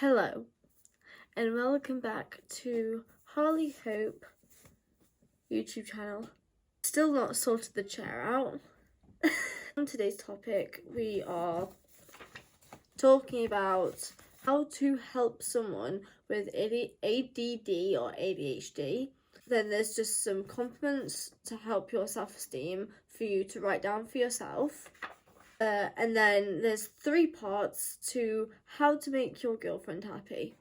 Hello, and welcome back to Harley Hope YouTube channel. Still not sorted the chair out. On today's topic, we are talking about how to help someone with ADD or ADHD. Then there's just some compliments to help your self-esteem for you to write down for yourself. And then there's 3 parts to how to make your girlfriend happy.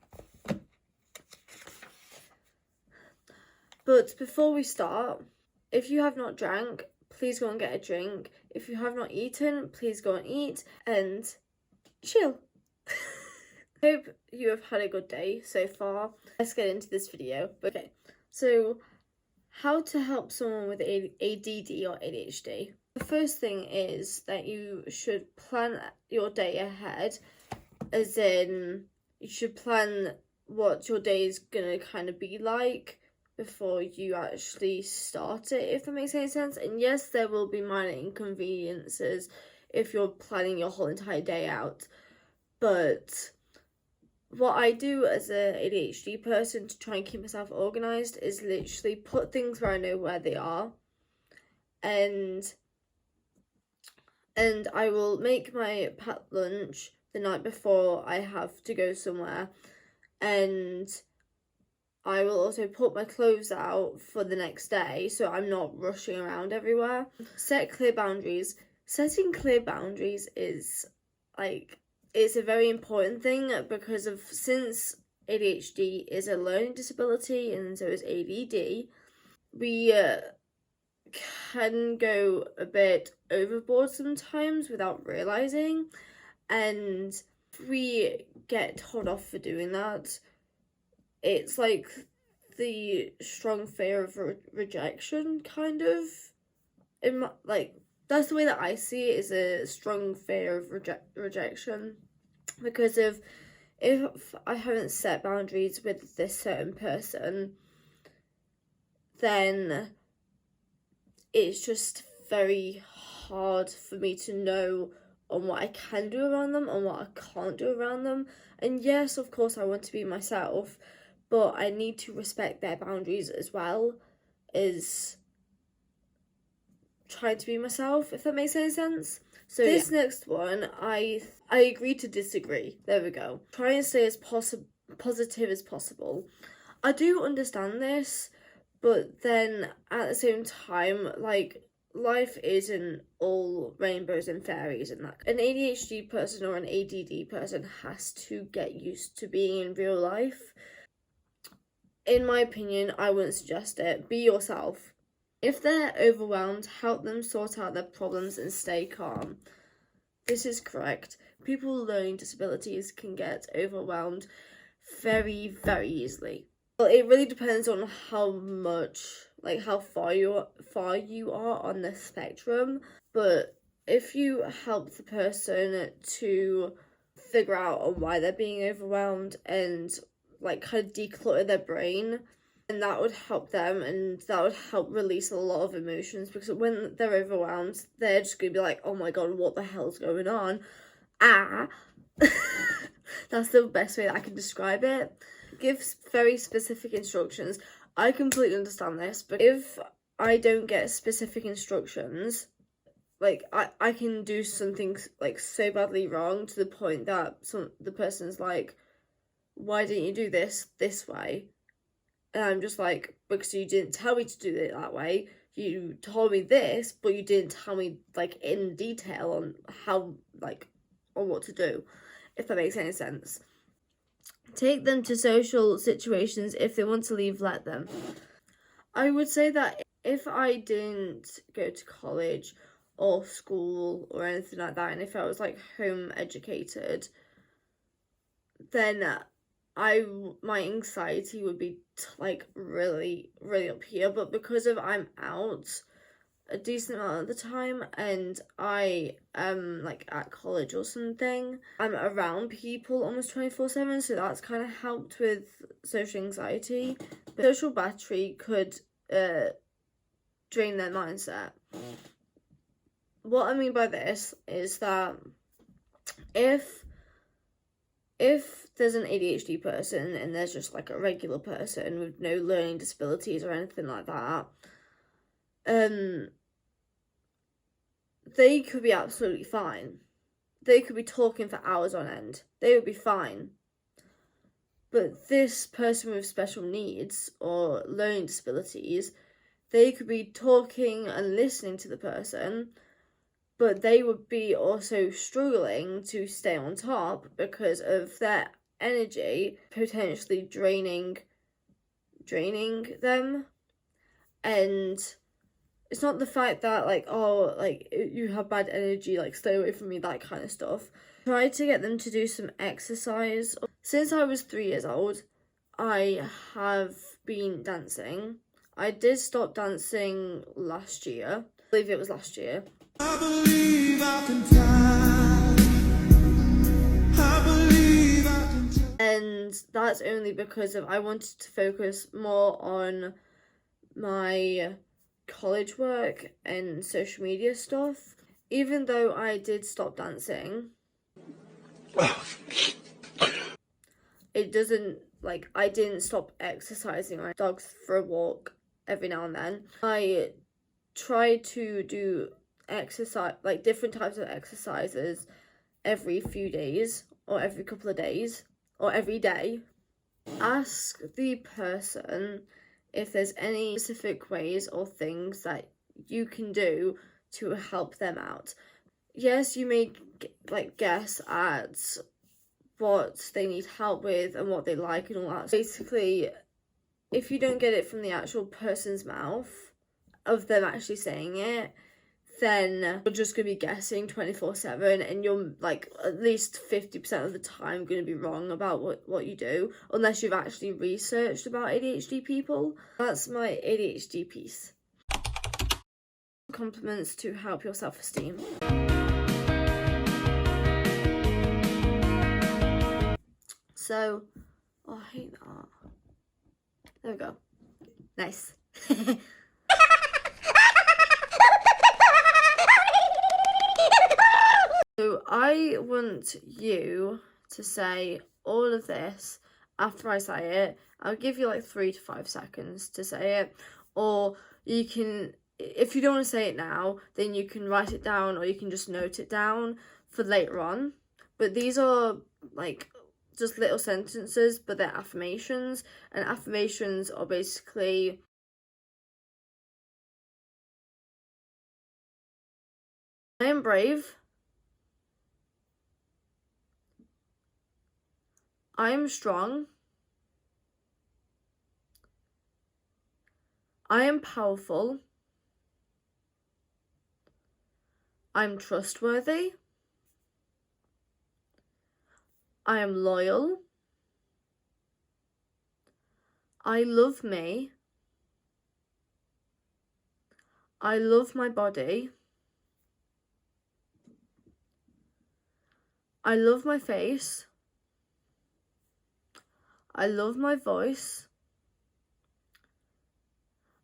But before we start, if you have not drank, please go and get a drink. If you have not eaten, please go and eat and chill. Hope you have had a good day so far. Let's get into this video. Okay, so how to help someone with ADD or ADHD. The first thing is that you should plan your day ahead, as in you should plan what your day is gonna kind of be like before you actually start it, if that makes any sense. And yes, there will be minor inconveniences if you're planning your whole entire day out, but what I do as an ADHD person to try and keep myself organised is literally put things where I know where they are, and I will make my packed lunch the night before I have to go somewhere, and I will also put my clothes out for the next day so I'm not rushing around everywhere. Set clear boundaries. Setting clear boundaries is it's a very important thing because since ADHD is a learning disability and so is ADD, we can go a bit overboard sometimes without realizing, and if we get told off for doing that, it's like the strong fear of rejection, kind of. That's the way that I see it, is a strong fear of rejection, because if I haven't set boundaries with this certain person, then it's just very hard for me to know on what I can do around them and what I can't do around them. And yes, of course, I want to be myself, but I need to respect their boundaries as well as trying to be myself, if that makes any sense. So this next one, I agree to disagree. There we go. Try and stay as positive as possible. I do understand this, but then at the same time, life isn't all rainbows and fairies and that. An ADHD person or an ADD person has to get used to being in real life. In my opinion, I wouldn't suggest it. Be yourself. If they're overwhelmed, help them sort out their problems and stay calm. This is correct. People with learning disabilities can get overwhelmed very, very easily. Well, it really depends on how far you are on the spectrum. But if you help the person to figure out on why they're being overwhelmed and kind of declutter their brain, and that would help them, and that would help release a lot of emotions, because when they're overwhelmed, they're just gonna be like, oh my god, what the hell's going on? That's the best way that I can describe it. Give very specific instructions. I completely understand this, but if I don't get specific instructions, I can do something so badly wrong to the point that the person's like, why didn't you do this way? And I'm just like, because you didn't tell me to do it that way. You told me this, but you didn't tell me in detail on how on what to do, if that makes any sense. Take them to social situations. If they want to leave, let them. I would say that if I didn't go to college or school or anything like that, and if I was home educated, then my anxiety would be really, really up here. But because I'm out a decent amount of the time and I am at college or something, I'm around people almost 24/7, so that's kind of helped with social anxiety. But social battery could drain their mindset. What I mean by this is that if if there's an ADHD person and there's just like a regular person with no learning disabilities or anything like that, they could be absolutely fine. They could be talking for hours on end. They would be fine. But this person with special needs or learning disabilities, they could be talking and listening to the person, but they would be also struggling to stay on top because of their energy potentially draining them. And it's not the fact that, like, oh, like, you have bad energy, like, stay away from me, that kind of stuff. Try to get them to do some exercise. Since I was 3 years old, I have been dancing. I did stop dancing last year. I believe it was last year. I believe I can fly. I believe I can fly. And that's only because I wanted to focus more on my college work and social media stuff. Even though I did stop dancing, it doesn't, like, I didn't stop exercising my dogs for a walk every now and then. I try to do exercise, like different types of exercises every few days or every couple of days or every day. Ask the person if there's any specific ways or things that you can do to help them out. Yes, you may guess at what they need help with and what they like and all that. Basically, if you don't get it from the actual person's mouth of them actually saying it, then you're just going to be guessing 24/7, and you're like at least 50% of the time going to be wrong about what you do, unless you've actually researched about ADHD people. That's my ADHD piece. Compliments to help your self-esteem. So, oh, I hate that. There we go. Nice. So I want you to say all of this after I say it. I'll give you like 3 to 5 seconds to say it, or you can, if you don't want to say it now, then you can write it down, or you can just note it down for later on. But these are like just little sentences, but they're affirmations, and affirmations are basically I am brave. I am strong. I am powerful. I'm trustworthy. I am loyal. I love me. I love my body. I love my face. I love my voice.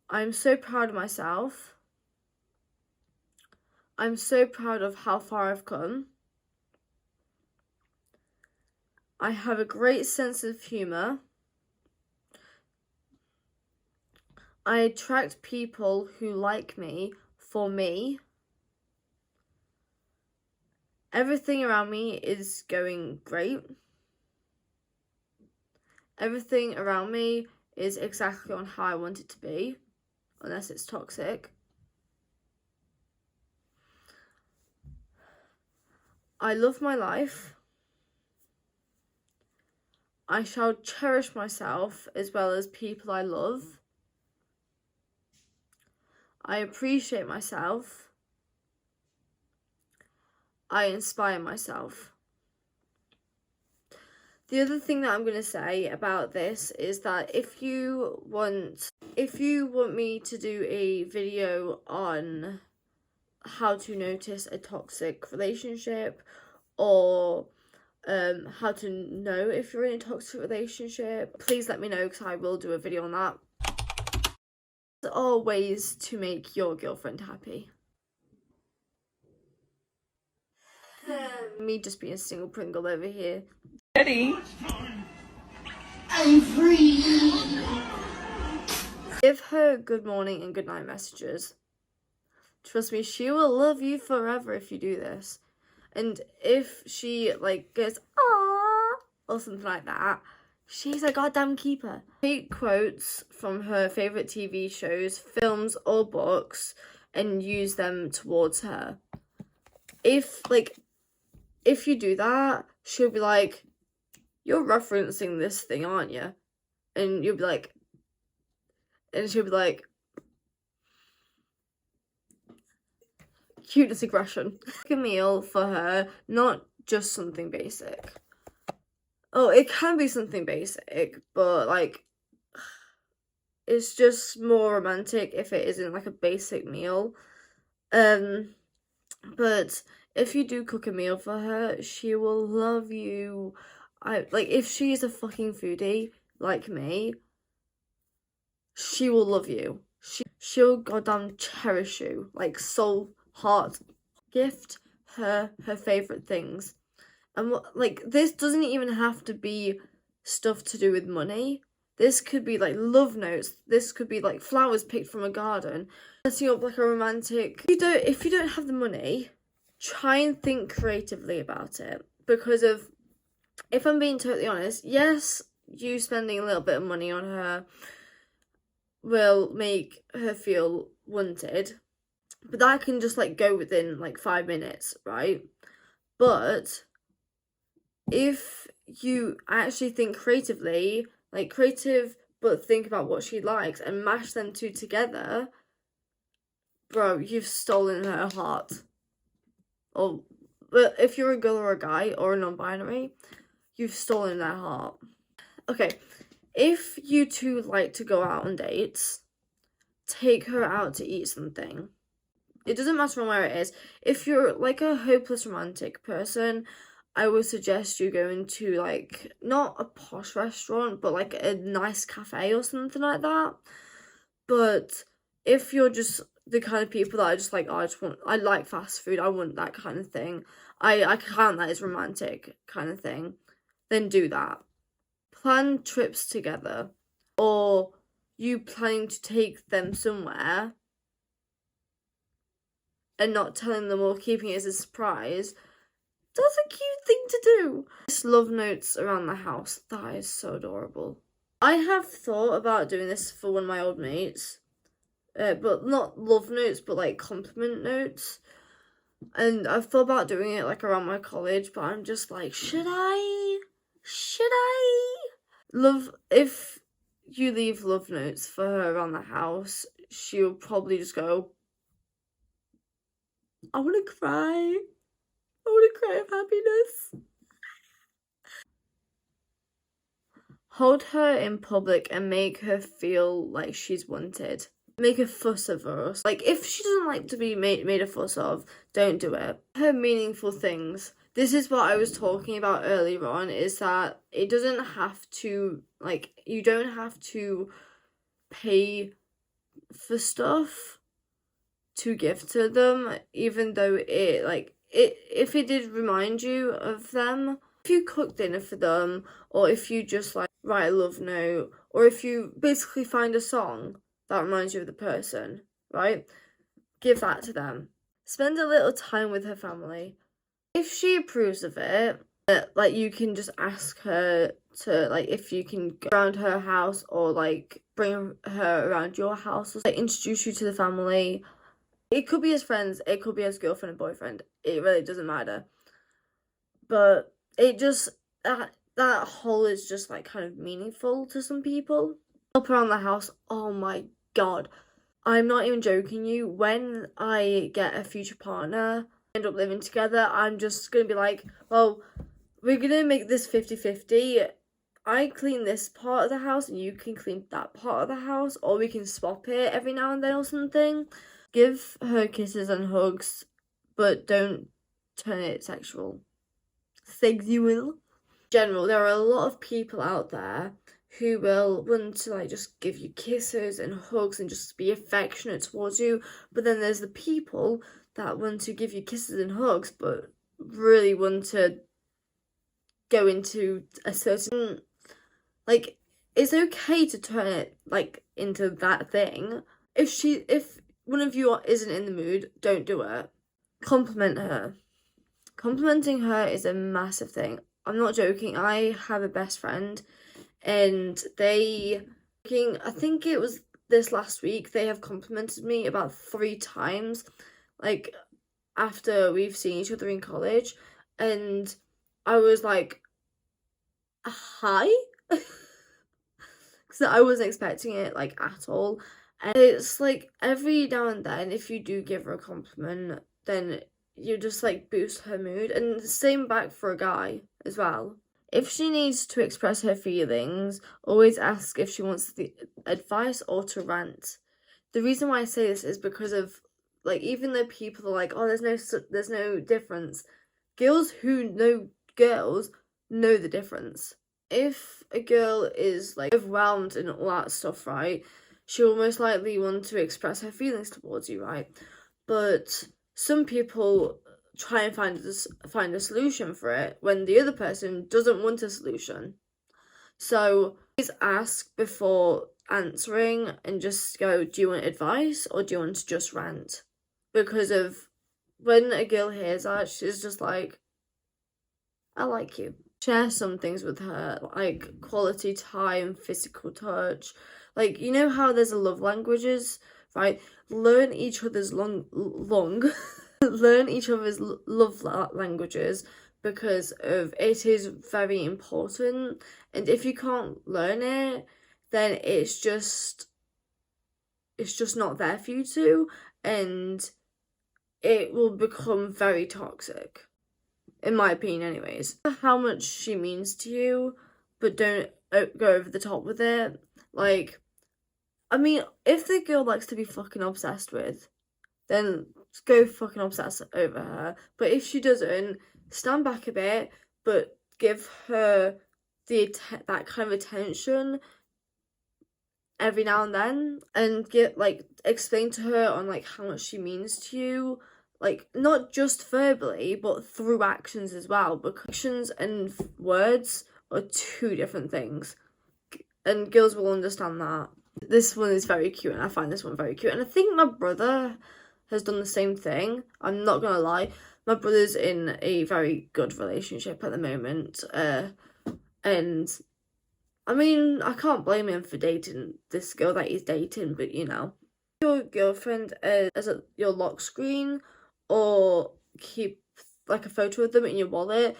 I'm so proud of myself. I'm so proud of how far I've come. I have a great sense of humour. I attract people who like me for me. Everything around me is going great. Everything around me is exactly on how I want it to be, unless it's toxic. I love my life. I shall cherish myself as well as people I love. I appreciate myself. I inspire myself. The other thing that I'm going to say about this is that if you want me to do a video on how to notice a toxic relationship, or how to know if you're in a toxic relationship, please let me know, because I will do a video on that. There are ways to make your girlfriend happy. Me just being a single Pringle over here. Ready? I'm free. Give her good morning and good night messages. Trust me, she will love you forever if you do this. And if she like goes "aww" or something like that, she's a goddamn keeper. Take quotes from her favorite TV shows, films, or books and use them towards her. If you do that, she'll be like, "You're referencing this thing, aren't you?" And you'll be like, and she'll be like, cuteness aggression. A meal for her, not just something basic. Oh, it can be something basic, but like, it's just more romantic if it isn't like a basic meal. But if you do cook a meal for her, she will love you. If she's a fucking foodie like me, she will love you. She'll goddamn cherish you, like soul, heart. Gift her favorite things, and this doesn't even have to be stuff to do with money. This could be like love notes. This could be like flowers picked from a garden. Setting up like a romantic. If you don't have the money, try and think creatively about it, because if I'm being totally honest, yes, you spending a little bit of money on her will make her feel wanted, but that can just like go within like 5 minutes, right? But if you actually think creatively, like creative, but think about what she likes and mash them two together, bro, you've stolen her heart. Or if you're a girl or a guy or a non-binary, you've stolen their heart. Okay, if you two like to go out on dates, take her out to eat something. It doesn't matter from where it is. If you're like a hopeless romantic person, I would suggest you going to like not a posh restaurant, but like a nice cafe or something like that. But if you're just the kind of people that are just like, oh, I like fast food, I want that kind of thing, I count that as romantic kind of thing, then do that. Plan trips together, or you planning to take them somewhere and not telling them or keeping it as a surprise, that's a cute thing to do. Just love notes around the house. That is so adorable. I have thought about doing this for one of my old mates, but not love notes, but like compliment notes. And I've thought about doing it like around my college, but I'm just like, should I? If you leave love notes for her around the house, she'll probably just go, I want to cry. I want to cry of happiness. Hold her in public and make her feel like she's wanted. Make a fuss of her. Like, if she doesn't like to be made a fuss of, don't do it. Her meaningful things. This is what I was talking about earlier on, is that it doesn't have to, like, you don't have to pay for stuff to give to them, even though if it did remind you of them. If you cook dinner for them, or if you just like write a love note, or if you basically find a song that reminds you of the person, right? Give that to them. Spend a little time with her family. If she approves of it, like you can just ask her to, like, if you can go around her house, or like bring her around your house, or like introduce you to the family. It could be as friends, it could be as girlfriend and boyfriend. It really doesn't matter. But it just, that whole is just like kind of meaningful to some people. Help around the house. Oh my god. I'm not even joking you. When I get a future partner, end up living together, I'm just going to be like, well, we're going to make this 50-50. I clean this part of the house and you can clean that part of the house, or we can swap it every now and then or something. Give her kisses and hugs, but don't turn it sexual. In general, there are a lot of people out there who will want to like just give you kisses and hugs and just be affectionate towards you, but then there's the people that want to give you kisses and hugs but really want to go into a certain, like, it's okay to turn it, like, into that thing. If one of you isn't in the mood, don't do it. Compliment her. Complimenting her is a massive thing. I'm not joking. I have a best friend, and I think it was this last week, they have complimented me about 3 times, like, after we've seen each other in college, and I was like, hi? Because I wasn't expecting it, like, at all. And it's like, every now and then, if you do give her a compliment, then you just, like, boost her mood. And the same back for a guy as well. If she needs to express her feelings, always ask if she wants the advice or to rant. The reason why I say this is because of, like, even though people are like, oh, there's no difference, girls who know girls know the difference. If a girl is, like, overwhelmed and all that stuff, right, she'll most likely want to express her feelings towards you, right? But some people try and find a solution for it when the other person doesn't want a solution. So please ask before answering and just go, do you want advice or do you want to just rant? Because of when a girl hears that, she's just like, I like you. Share some things with her, like quality time, physical touch. Like, you know how there's a love languages, right? Learn each other's learn each other's love languages, because of it is very important. And if you can't learn it, then it's just not there for you to, and it will become very toxic, in my opinion anyways. How much she means to you, but don't go over the top with it. Like, I mean, if the girl likes to be fucking obsessed with, then go fucking obsess over her. But if she doesn't, stand back a bit, but give her that kind of attention every now and then, and explain to her on, like, how much she means to you, like, not just verbally but through actions as well, because actions and words are 2 different things, and girls will understand that. This one is very cute, and I find this one very cute, and I think my brother has done the same thing. I'm not gonna lie, my brother's in a very good relationship at the moment, and I mean, I can't blame him for dating this girl that he's dating, but you know, your girlfriend as your lock screen, or keep, like, a photo of them in your wallet.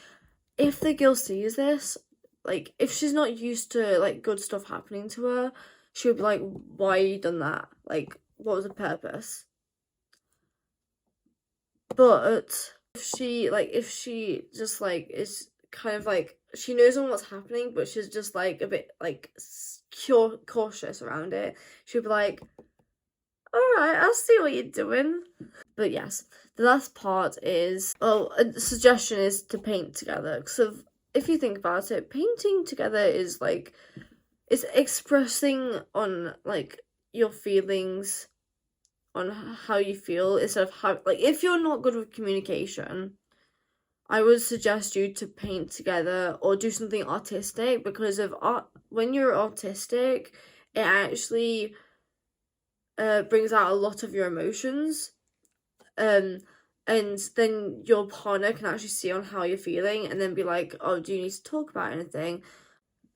If the girl sees this, like, if she's not used to, like, good stuff happening to her, she'll be like, why you done that? Like, what was the purpose? But if she just, like, is kind of like, she knows on what's happening, but she's just, like, a bit, like, cautious around it, she'll be like, alright, I'll see what you're doing. But yes, the last part is, a suggestion is to paint together, because if you think about it, painting together is, like, it's expressing on, like, your feelings, on how you feel, instead of how, like, if you're not good with communication, I would suggest you to paint together or do something artistic, because of art, when you're autistic, it actually brings out a lot of your emotions, and then your partner can actually see on how you're feeling, and then be like, oh, do you need to talk about anything?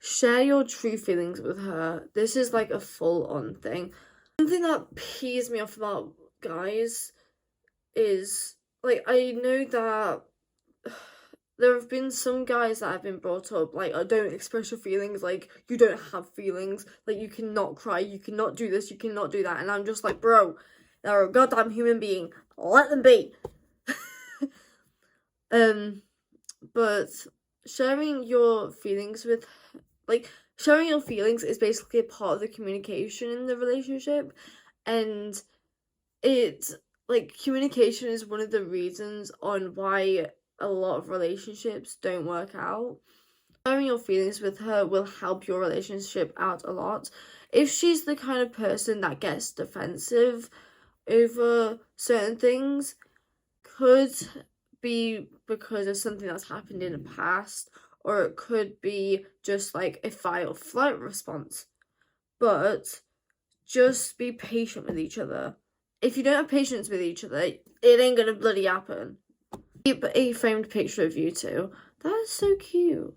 Share your true feelings with her. This is, like, a full-on thing. Something that pees me off about guys is, like, I know that there have been some guys that have been brought up, like, oh, don't express your feelings, like, you don't have feelings, like, you cannot cry, you cannot do this, you cannot do that, and I'm just like, bro, they're a goddamn human being, let them be. But sharing your feelings is basically a part of the communication in the relationship, and it's, like, communication is one of the reasons on why a lot of relationships don't work out. Sharing your feelings with her will help your relationship out a lot. If she's the kind of person that gets defensive over certain things, could be because of something that's happened in the past, or it could be just like a fight or flight response. But just be patient with each other. If you don't have patience with each other, it ain't gonna bloody happen. Keep a framed picture of you two. That is so cute.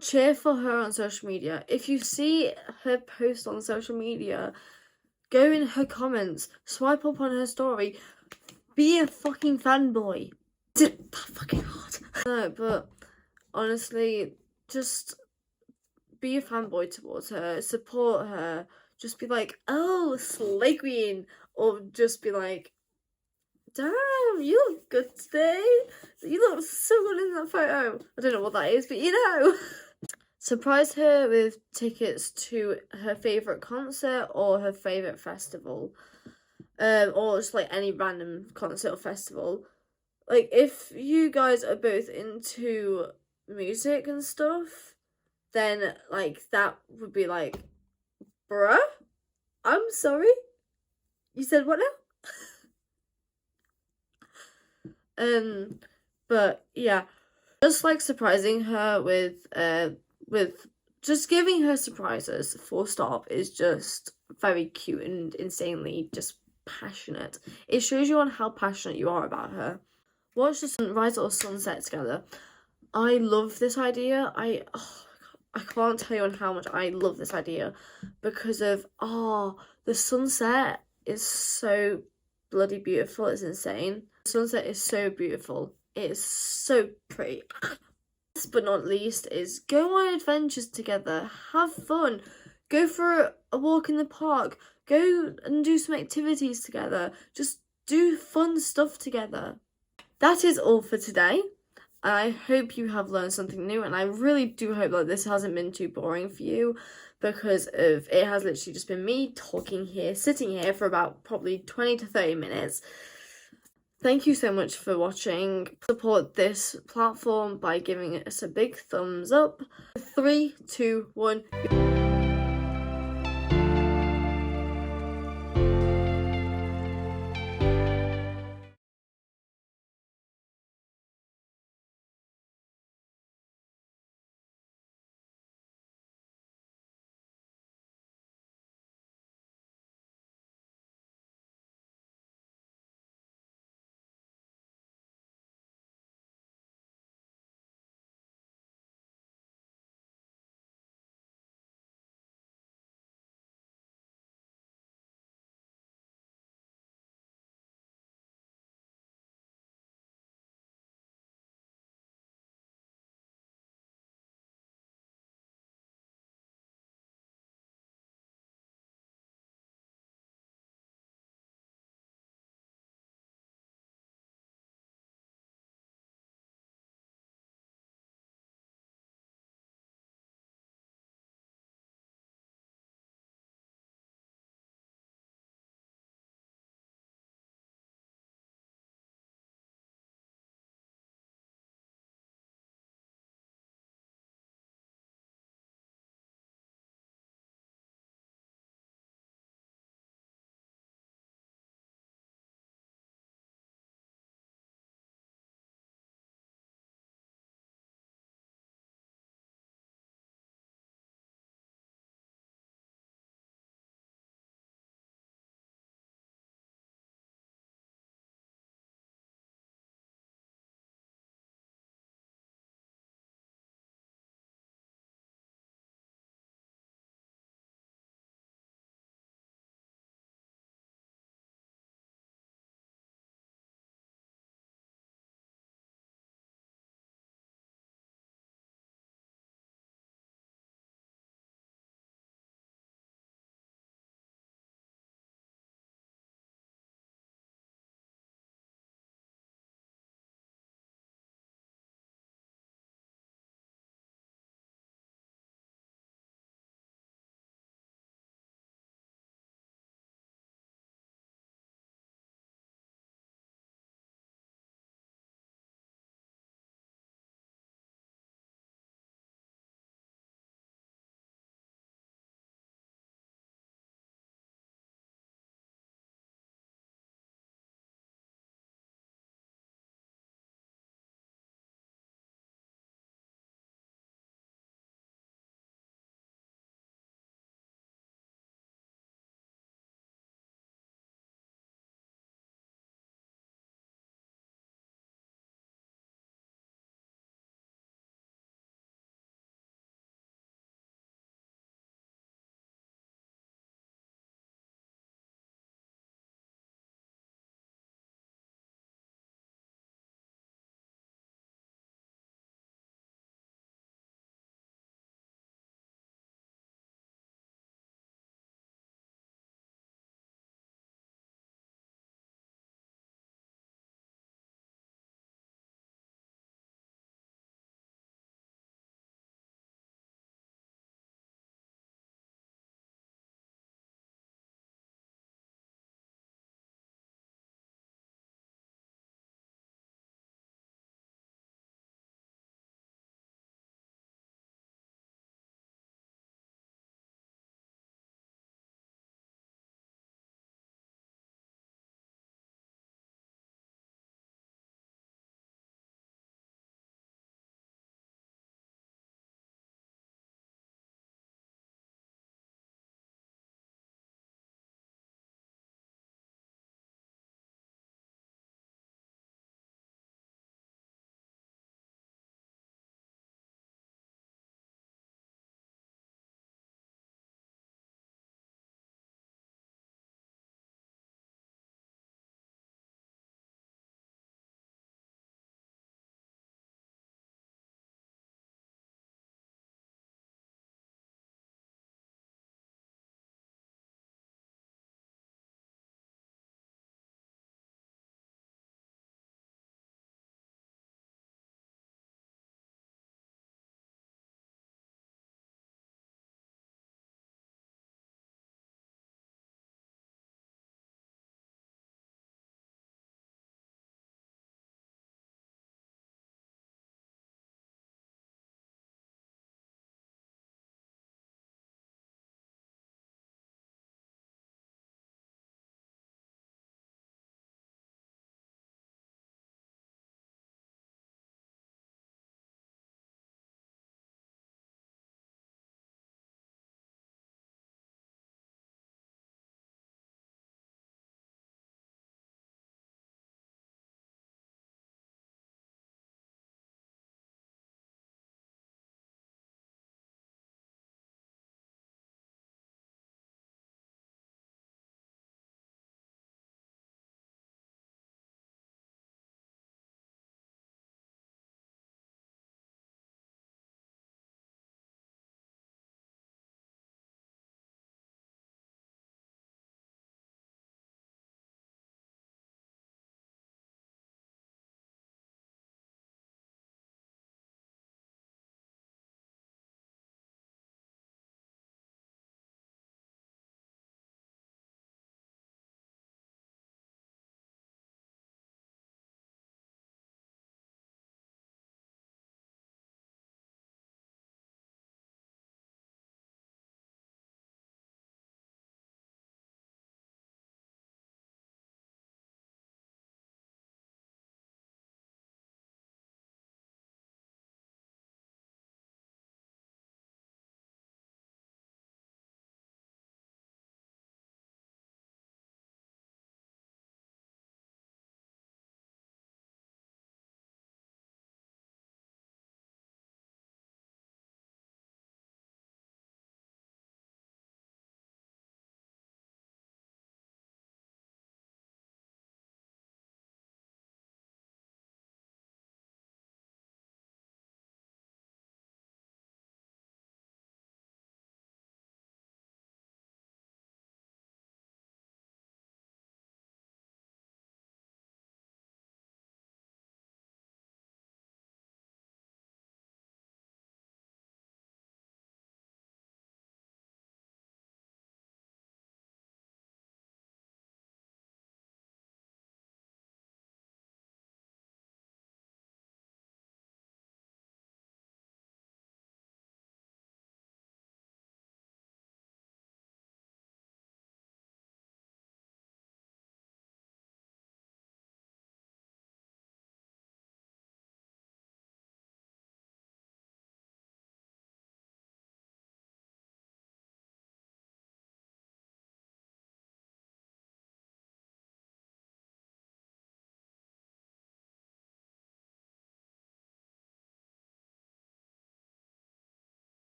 Cheer for her on social media. If you see her post on social media, go in her comments, swipe up on her story, be a fucking fanboy. Is it that fucking hard? No, but honestly, just be a fanboy towards her, support her. Just be like, oh, slay queen, or just be like, damn, you look good today. You look so good in that photo. I don't know what that is, but you know. Surprise her with tickets to her favourite concert or her favourite festival. Or just like any random concert or festival. Like, if you guys are both into music and stuff, then like that would be like, bruh, I'm sorry? You said what now? But yeah, just like surprising her with just giving her surprises, full stop, is just very cute and insanely just passionate. It shows you on how passionate you are about her. Watch the sunrise or sunset together. I love this idea. I can't tell you on how much I love this idea because of the sunset is so bloody beautiful. It's insane. The sunset is so beautiful. It is so pretty. Last but not least is go on adventures together. Have fun. Go for a walk in the park. Go and do some activities together. Just do fun stuff together. That is all for today. I hope you have learned something new, and I really do hope that this hasn't been too boring for you, because it has literally just been me talking here, sitting here for about probably 20 to 30 minutes. Thank you so much for watching. Support this platform by giving us a big thumbs up. 3, 2, 1.